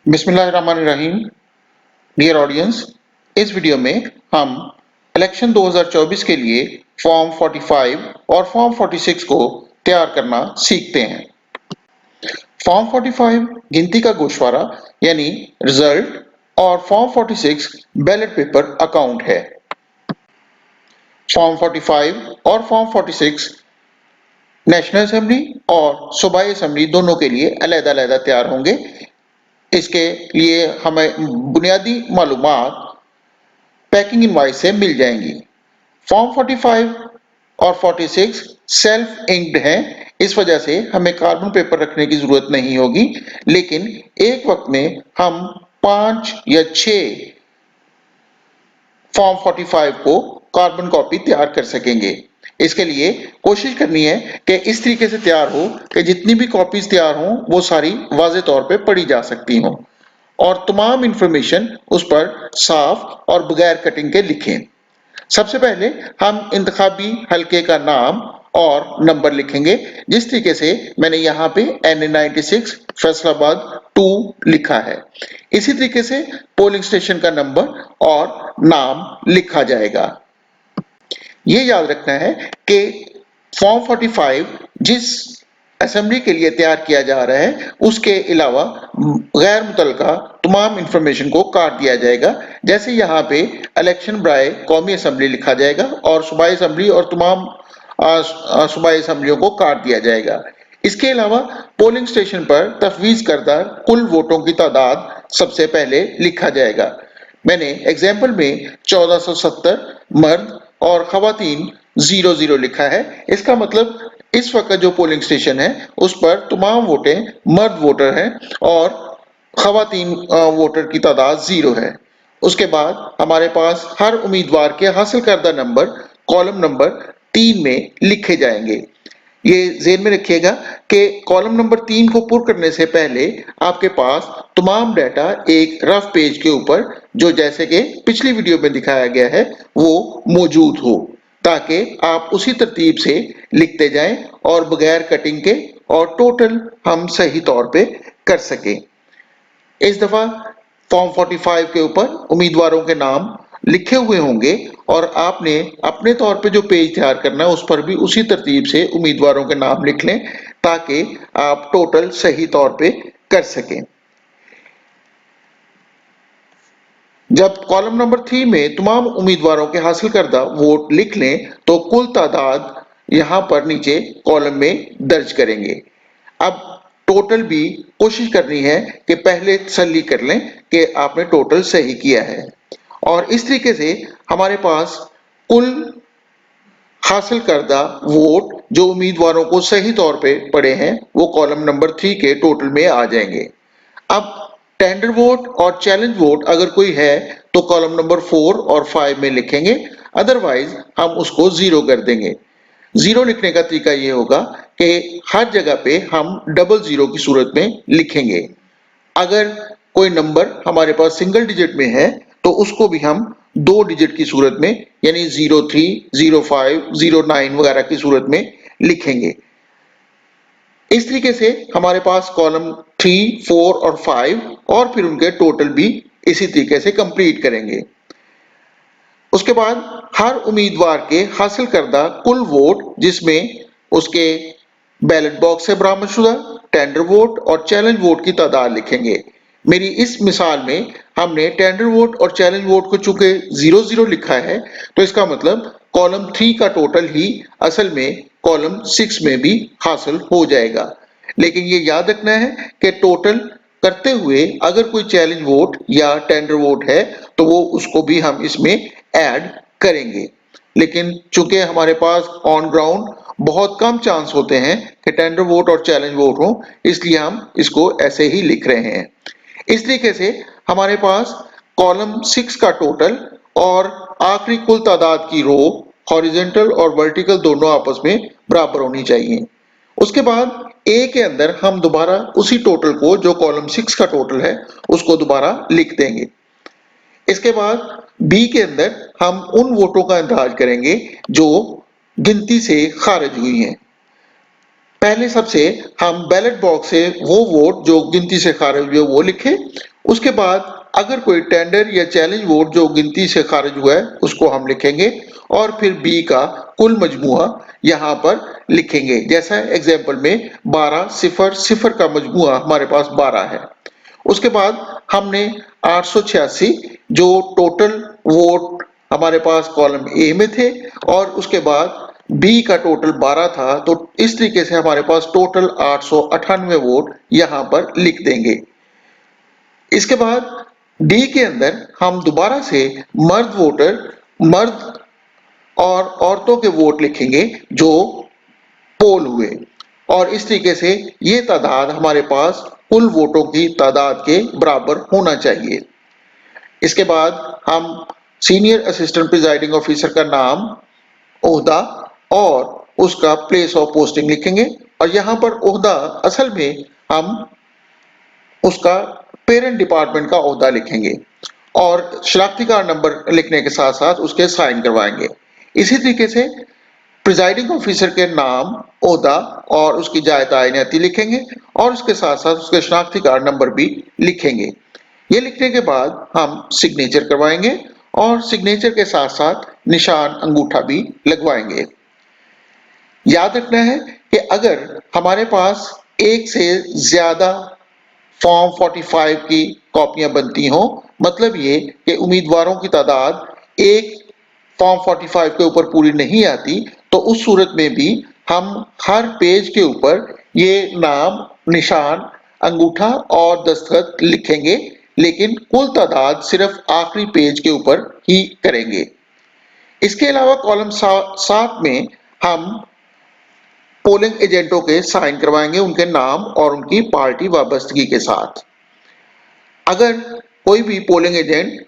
बिस्मिल्लाहिर्रहमानिर्रहीम। Dear audience, इस video में हम इलेक्शन 2024 के लिए फॉर्म 45 और फॉर्म 46 को तैयार करना सीखते हैं। फॉर्म 45 गिनती का गोशवारा यानी रिजल्ट और फॉर्म 46 बैलेट पेपर अकाउंट है। फॉर्म 45 और फॉर्म 46 नेशनल असेंबली और सूबाई असेंबली दोनों के लिए अलग-अलग तैयार होंगे। इसके लिए हमें बुनियादी मालूमात पैकिंग इनवॉइस से मिल जाएंगी। फॉर्म 45 और 46 सेल्फ इंक्ड हैं, इस वजह से हमें कार्बन पेपर रखने की जरूरत नहीं होगी, लेकिन एक वक्त में हम 5 या 6 फॉर्म 45 को कार्बन कॉपी तैयार कर सकेंगे। इसके लिए कोशिश करनी है कि इस तरीके से तैयार हो कि जितनी भी कॉपीज तैयार हों वो सारी वाज़े तौर पे पढ़ी जा सकती हों और तमाम इंफॉर्मेशन उस पर साफ और बगैर कटिंग के लिखें। सबसे पहले हम इंतखाबी हलके का नाम और नंबर लिखेंगे, जिस तरीके से मैंने यहाँ पे NA96 फैसलाबाद 2 लिखा है। इसी तरीके से पोलिंग स्टेशन का नंबर और नाम लिखा जाएगा। ये याद रखना है कि फॉर्म 45 जिस असेंबली के लिए तैयार किया जा रहा है उसके अलावा गैर मुतलका तमाम इंफॉर्मेशन को काट दिया जाएगा। जैसे यहाँ पे इलेक्शन बराए कौमी असेंबली लिखा जाएगा और सूबाई असेंबली और तमाम सूबाई असेंबलियों को काट दिया जाएगा। इसके अलावा पोलिंग स्टेशन पर तफवीज करदा कुल वोटों की तादाद सबसे पहले लिखा जाएगा। मैंने एग्जाम्पल में 1470 मर्द और खवातीन 00 लिखा है। इसका मतलब इस वक्त जो पोलिंग स्टेशन है उस पर तमाम वोटें मर्द वोटर हैं और खवातीन वोटर की तादाद 0 है। उसके बाद हमारे पास हर उम्मीदवार के हासिल करदा नंबर कॉलम नंबर 3 में लिखे जाएंगे। ये ज़हन में रखिएगा कि कॉलम नंबर 3 को पुर करने से पहले आपके पास तमाम डाटा एक रफ पेज के ऊपर, जो जैसे कि पिछली वीडियो में दिखाया गया है, वो मौजूद हो, ताकि आप उसी तरतीब से लिखते जाएं और बगैर कटिंग के और टोटल हम सही तौर पे कर सकें। इस दफा फॉर्म 45 के ऊपर उम्मीदवारों के नाम लिखे हुए होंगे और आपने अपने तौर पे जो पेज तैयार करना है उस पर भी उसी तरतीब से उम्मीदवारों के नाम लिख लें, ताकि आप टोटल सही तौर पे कर सकें। जब कॉलम नंबर 3 में तमाम उम्मीदवारों के हासिल करदा वोट लिख लें तो कुल तादाद यहाँ पर नीचे कॉलम में दर्ज करेंगे। अब टोटल भी कोशिश करनी है कि पहले तसल्ली कर लें कि आपने टोटल सही किया है और इस तरीके से हमारे पास कुल हासिल करदा वोट जो उम्मीदवारों को सही तौर पे पड़े हैं वो कॉलम नंबर 3 के टोटल में आ जाएंगे। अब टेंडर वोट और चैलेंज वोट अगर कोई है तो कॉलम नंबर 4 और 5 में लिखेंगे, अदरवाइज हम उसको 0 कर देंगे। 0 लिखने का तरीका ये होगा कि हर जगह पे हम डबल 0 की सूरत में लिखेंगे। अगर कोई नंबर हमारे पास सिंगल डिजिट में है तो उसको भी हम 2 डिजिट की सूरत में यानी 03, 05, 09 वगैरह की सूरत में लिखेंगे। इस तरीके से हमारे पास कॉलम 3, 4 और 5 और फिर उनके टोटल भी इसी तरीके से कंप्लीट करेंगे। उसके बाद हर उम्मीदवार के हासिल करदा कुल वोट, जिसमें उसके बैलेट बॉक्स से बरामदशुदा टेंडर वोट और चैलेंज वोट की तादाद लिखेंगे। मेरी इस मिसाल में हमने टेंडर वोट और चैलेंज वोट को चूंकि 00 लिखा है तो इसका मतलब कॉलम 3 का टोटल ही असल में कॉलम 6 में भी हासिल हो जाएगा। लेकिन ये याद रखना है कि टोटल करते हुए अगर कोई चैलेंज वोट या टेंडर वोट है तो वो उसको भी हम इसमें ऐड करेंगे। लेकिन चूंकि हमारे पास ऑन ग्राउंड बहुत कम चांस होते हैं कि टेंडर वोट और चैलेंज वोट हो, इसलिए हम इसको ऐसे ही लिख रहे हैं। इस तरीके से हमारे पास कॉलम 6 का टोटल और आखिरी कुल तादाद की रो हॉरिजॉन्टल और वर्टिकल दोनों आपस में बराबर होनी चाहिए। उसके बाद ए के अंदर हम दोबारा उसी टोटल को, जो कॉलम 6 का टोटल है, उसको दोबारा लिख देंगे। इसके बाद बी के अंदर हम उन वोटों का अंदाज करेंगे जो गिनती से खारिज हुई हैं। पहले सबसे हम बैलेट बॉक्स से वो वोट जो गिनती से खारिज हुए वो लिखें उसके बाद अगर कोई टेंडर या चैलेंज वोट जो गिनती से खारिज हुआ है उसको हम लिखेंगे और फिर बी का कुल मजमुआ यहाँ पर लिखेंगे। जैसा एग्जाम्पल में 12,0,0 का मजमुआ हमारे पास 12 है। उसके बाद हमने 886 जो टोटल वोट हमारे पास कॉलम ए में थे और उसके बाद बी का टोटल 12 था, तो इस तरीके से हमारे पास टोटल 898 वोट यहाँ पर लिख देंगे। इसके बाद डी के अंदर हम दोबारा से मर्द और औरतों के वोट लिखेंगे जो पोल हुए और इस तरीके से ये तादाद हमारे पास कुल वोटों की तादाद के बराबर होना चाहिए। इसके बाद हम सीनियर असिस्टेंट प्रिजाइडिंग ऑफिसर का नाम, ओहदा और उसका प्लेस ऑफ पोस्टिंग लिखेंगे और यहाँ पर ओहदा असल में हम उसका पेरेंट डिपार्टमेंट का ओहदा लिखेंगे और शनाख्ती कार्ड नंबर लिखने के साथ साथ उसके साइन करवाएंगे। इसी तरीके से प्रिजाइडिंग ऑफिसर के नाम, ओहदा और उसकी जाए तैनाती लिखेंगे और उसके साथ साथ उसके शनाख्ती कार्ड नंबर भी लिखेंगे। ये लिखने के बाद हम सिग्नेचर करवाएंगे और सिग्नेचर के साथ साथ निशान अंगूठा भी लगवाएंगे। याद रखना है कि अगर हमारे पास एक से ज्यादा फॉर्म 45 की कॉपियां बनती हों, मतलब ये कि उम्मीदवारों की तादाद एक फॉर्म 45 के ऊपर पूरी नहीं आती, तो उस सूरत में भी हम हर पेज के ऊपर ये नाम, निशान, अंगूठा और दस्तखत लिखेंगे, लेकिन कुल तादाद सिर्फ आखिरी पेज के ऊपर ही करेंगे। इसके अलावा कॉलम 7 में हम पोलिंग एजेंटों के साइन करवाएंगे उनके नाम और उनकी पार्टी वाबस्तगी के साथ। अगर कोई भी पोलिंग एजेंट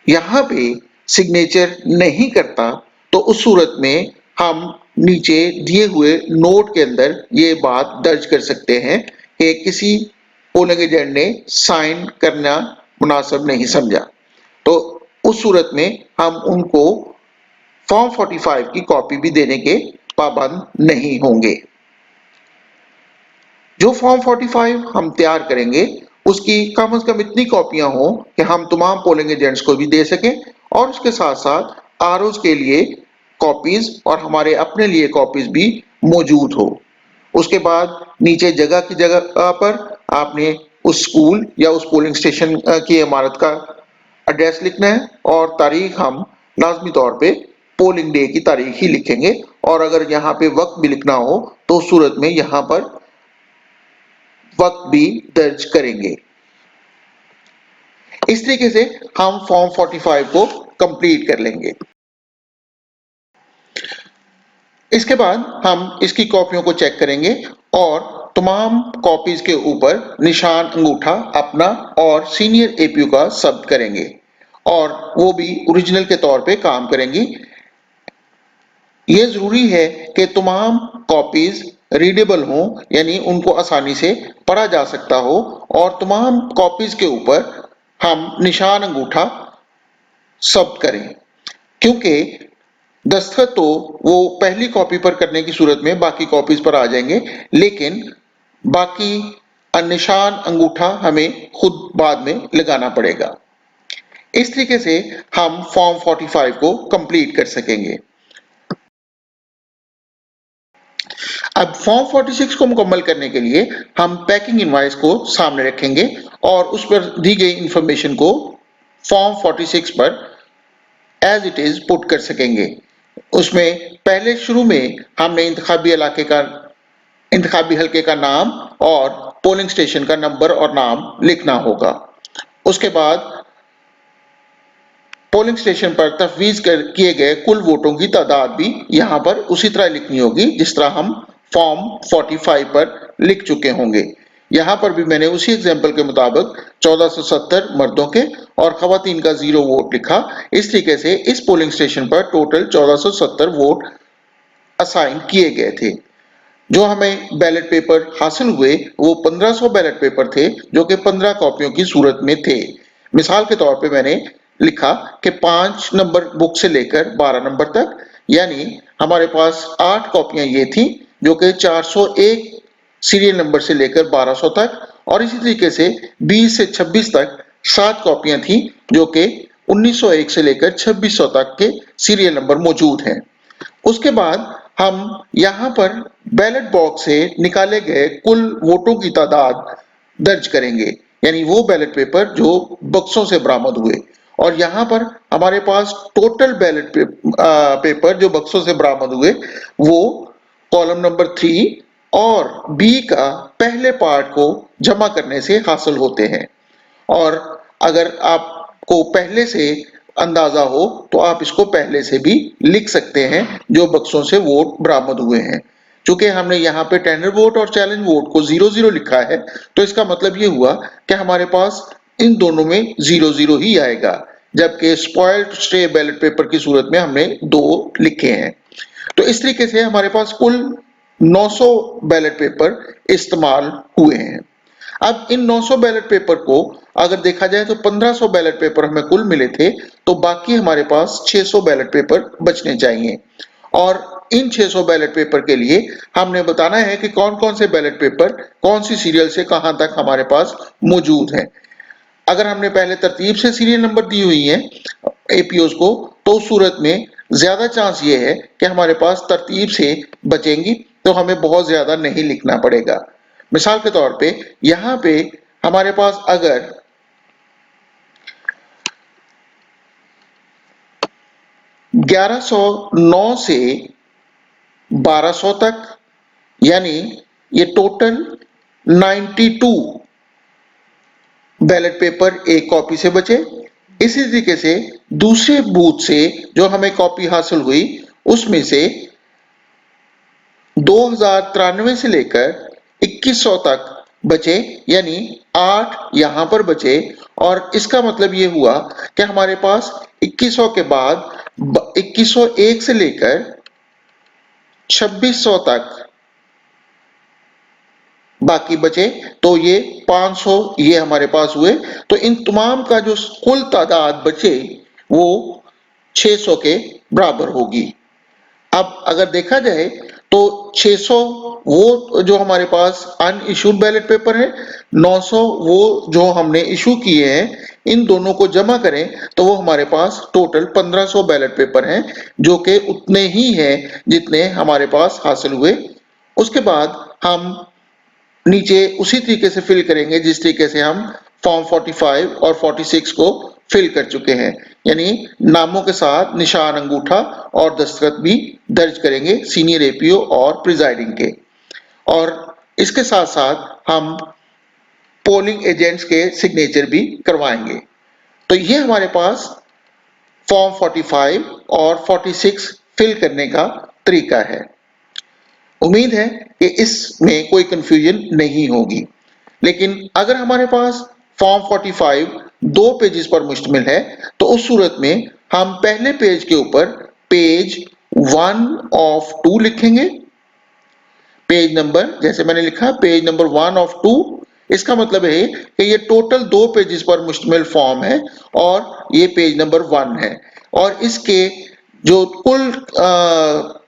यहाँ पे सिग्नेचर नहीं करता तो उस सूरत में हम नीचे दिए हुए नोट के अंदर ये बात दर्ज कर सकते हैं कि किसी पोलिंग एजेंट ने साइन करना मुनासिब नहीं समझा, तो उस सूरत में हम उनको फॉर्म 45 की कॉपी भी देने के पाबंद नहीं होंगे। जो फॉर्म 45 हम तैयार करेंगे उसकी कम से कम इतनी कॉपियां हो कि हम तमाम पोलिंग एजेंट्स को भी दे सकें और उसके साथ साथ आरओज के लिए कॉपीज और हमारे अपने लिए कॉपीज भी मौजूद हो। उसके बाद नीचे जगह की जगह पर आपने उस स्कूल या उस पोलिंग स्टेशन की इमारत का एड्रेस लिखना है और तारीख हम लाजमी तौर पे पोलिंग डे की तारीख ही लिखेंगे और अगर यहाँ पे वक्त भी लिखना हो तो उस सूरत में यहाँ पर वक्त भी दर्ज करेंगे। इस तरीके से हम फॉर्म 45 को कंप्लीट कर लेंगे। इसके बाद हम इसकी कॉपियों को चेक करेंगे और तमाम कॉपीज के ऊपर निशान अंगूठा अपना और सीनियर एपीयू का शब्द करेंगे और वो भी ओरिजिनल के तौर पे काम करेंगी। ये जरूरी है कि तमाम कॉपीज रीडेबल हों, यानी उनको आसानी से पढ़ा जा सकता हो और तमाम कॉपीज के ऊपर हम निशान अंगूठा शब्द करें, क्योंकि दस्तखत तो वो पहली कॉपी पर करने की सूरत में बाकी कॉपीज पर आ जाएंगे, लेकिन बाकी निशान अंगूठा हमें खुद बाद में लगाना पड़ेगा। इस तरीके से हम फॉर्म 45 को कंप्लीट कर सकेंगे। अब फॉर्म 46 को मुकम्मल करने के लिए हम पैकिंग इनवॉइस को सामने रखेंगे और उस पर दी गई इंफॉर्मेशन को फॉर्म 46 पर एज इट इज पुट कर सकेंगे। उसमें पहले शुरू में हमने इंतखाबी हल्के का नाम और पोलिंग स्टेशन का नंबर और नाम लिखना होगा। उसके बाद पोलिंग स्टेशन पर तफवीज किए गए कुल वोटों की तादाद भी यहाँ पर उसी तरह लिखनी होगी जिस तरह हम फॉर्म 45 पर लिख चुके होंगे। यहाँ पर भी मैंने उसी एग्जाम्पल के मुताबिक 1470 मर्दों के और खवातीन का 0 वोट लिखा। इस तरीके से इस पोलिंग स्टेशन पर टोटल 1470 वोट असाइन किए गए थे। जो हमें बैलेट पेपर हासिल हुए वो 1500 बैलेट पेपर थे जो कि 15 कॉपियों की सूरत में थे। मिसाल के तौर पे मैंने लिखा कि 5 नंबर बुक से लेकर 12 नंबर तक, यानी हमारे पास 8 कॉपियां ये थी जो कि 401 सीरियल नंबर से लेकर 1200 तक और इसी तरीके से 20 से 26 तक 7 कॉपियां थी जो कि 1901 से लेकर 2600 तक के सीरियल नंबर मौजूद हैं। उसके बाद हम यहाँ पर बैलेट बॉक्स से निकाले गए कुल वोटों की तादाद दर्ज करेंगे, यानी वो बैलेट पेपर जो बक्सों से बरामद हुए। और यहाँ पर हमारे पास टोटल बैलेट पेपर जो बक्सों से बरामद हुए वो कॉलम नंबर 3 और बी का पहले पार्ट को जमा करने से हासिल होते हैं। और अगर आपको पहले से अंदाजा हो तो आप इसको पहले से भी लिख सकते हैं जो बक्सों से वोट बरामद हुए हैं। चूंकि हमने यहाँ पे टेंडर वोट और चैलेंज वोट को 0-0 लिखा है तो इसका मतलब ये हुआ कि हमारे पास इन दोनों में 0-0 ही आएगा, जबकि स्पॉइल्ड स्टे बैलेट पेपर की सूरत में हमने 2 लिखे हैं। तो इस तरीके से हमारे पास कुल 900 बैलेट पेपर इस्तेमाल हुए हैं। अब इन 900 बैलेट पेपर को अगर देखा जाए तो 1500 बैलेट पेपर हमें कुल मिले थे, तो बाकी हमारे पास 600 बैलेट पेपर बचने चाहिए। और इन 600 बैलेट पेपर के लिए हमने बताना है कि कौन कौन से बैलेट पेपर कौन सी सीरियल से कहां तक हमारे पास मौजूद हैं। अगर हमने पहले तरतीब से सीरियल नंबर दी हुई है एपीओज को, तो उस सूरत में ज्यादा चांस ये है कि हमारे पास तरतीब से बचेंगी, तो हमें बहुत ज्यादा नहीं लिखना पड़ेगा। मिसाल के तौर पे यहाँ पे हमारे पास अगर 1109 से 1200 तक, यानी ये टोटल 92 बैलेट पेपर एक कॉपी से बचे। इसी तरीके से दूसरे बूथ से जो हमें कॉपी हासिल हुई उसमें से 2093 से लेकर 2100 तक बचे, यानी 8 यहां पर बचे। और इसका मतलब ये हुआ कि हमारे पास 2100 के बाद 2101 से लेकर 2600 तक बाकी बचे, तो ये 500 ये हमारे पास हुए। तो इन तमाम का जो कुल तादाद बचे वो 600 के बराबर होगी। अब अगर देखा जाए तो 600 वो जो हमारे पास अनइशूड बैलेट पेपर है, 900 वो जो हमने इशू किए हैं, इन दोनों को जमा करें तो वो हमारे पास टोटल 1500 बैलेट पेपर हैं, जो कि उतने ही हैं जितने हमारे पास हासिल हुए। उसके बाद हम नीचे उसी तरीके से फिल करेंगे जिस तरीके से हम फॉर्म 45 और 46 को फिल कर चुके हैं, यानी नामों के साथ निशान अंगूठा और दस्तखत भी दर्ज करेंगे सीनियर एपीओ और प्रिजाइडिंग के। और इसके साथ साथ हम पोलिंग एजेंट्स के सिग्नेचर भी करवाएंगे। तो ये हमारे पास फॉर्म 45 और 46 फिल करने का तरीका है। उम्मीद है कि इसमें कोई कंफ्यूजन नहीं होगी। लेकिन अगर हमारे पास फॉर्म 45 2 पेजेस पर मुश्तमिल है तो उस सूरत में हम पहले पेज के ऊपर पेज 1 ऑफ 2 लिखेंगे। पेज नंबर जैसे मैंने लिखा पेज नंबर 1 ऑफ 2, इसका मतलब है कि ये टोटल 2 पेजेस पर मुश्तमिल फॉर्म है और ये पेज नंबर 1 है। और इसके जो कुल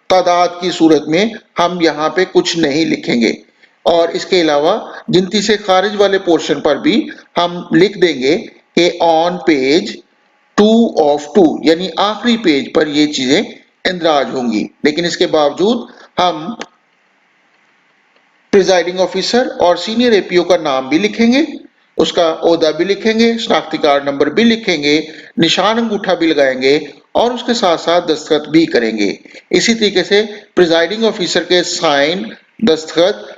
तादाद की सूरत में हम यहाँ पे कुछ नहीं लिखेंगे। और इसके अलावा गिनती से खारिज वाले पोर्शन पर भी हम लिख देंगे कि ऑन पेज 2 ऑफ 2, यानी आखिरी पेज पर ये चीजें इंदराज होंगी। लेकिन इसके बावजूद हम प्रिजाइडिंग ऑफिसर और सीनियर एपीओ का नाम भी लिखेंगे, उसका ओहदा भी लिखेंगे, शनाख्ती कार्ड नंबर भी लिखेंगे, निशान अंगूठा भी लगाएंगे और उसके साथ साथ दस्तखत भी करेंगे। इसी तरीके से प्रिजाइडिंग ऑफिसर के साइन, दस्तखत,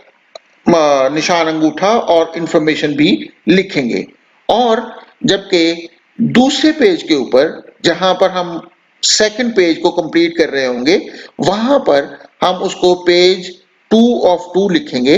निशान अंगूठा और इंफॉर्मेशन भी लिखेंगे। और जबकि दूसरे पेज के ऊपर जहां पर हम सेकंड पेज को कंप्लीट कर रहे होंगे वहां पर हम उसको पेज 2 ऑफ 2 लिखेंगे,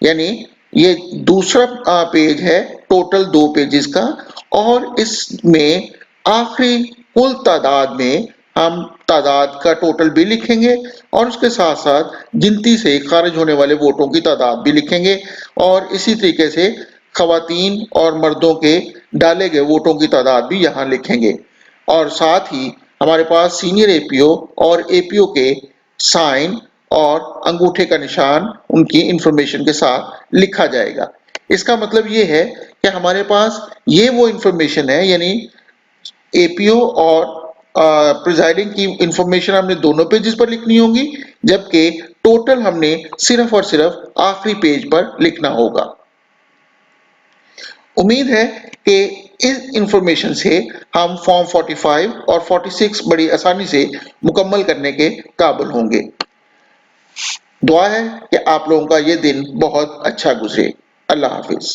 यानी ये दूसरा पेज है टोटल 2 पेजेस का। और इसमें आखिरी कुल तादाद में हम तादाद का टोटल भी लिखेंगे और उसके साथ साथ गिनती से खारिज होने वाले वोटों की तादाद भी लिखेंगे। और इसी तरीके से खवातीन और मर्दों के डाले गए वोटों की तादाद भी यहाँ लिखेंगे। और साथ ही हमारे पास सीनियर एपीओ और एपीओ के साइन और अंगूठे का निशान उनकी इंफॉर्मेशन के साथ लिखा जाएगा। इसका मतलब ये है कि हमारे पास ये वो इंफॉर्मेशन है, यानी एपीओ और प्रिजाइडिंग की इंफॉर्मेशन हमने दोनों पेजेस पर लिखनी होगी, जबकि टोटल हमने सिर्फ और सिर्फ आखिरी पेज पर लिखना होगा। उम्मीद है कि इस इंफॉर्मेशन से हम फॉर्म 45 और 46 बड़ी आसानी से मुकम्मल करने के काबिल होंगे। दुआ है कि आप लोगों का ये दिन बहुत अच्छा गुजरे। अल्लाह हाफिज।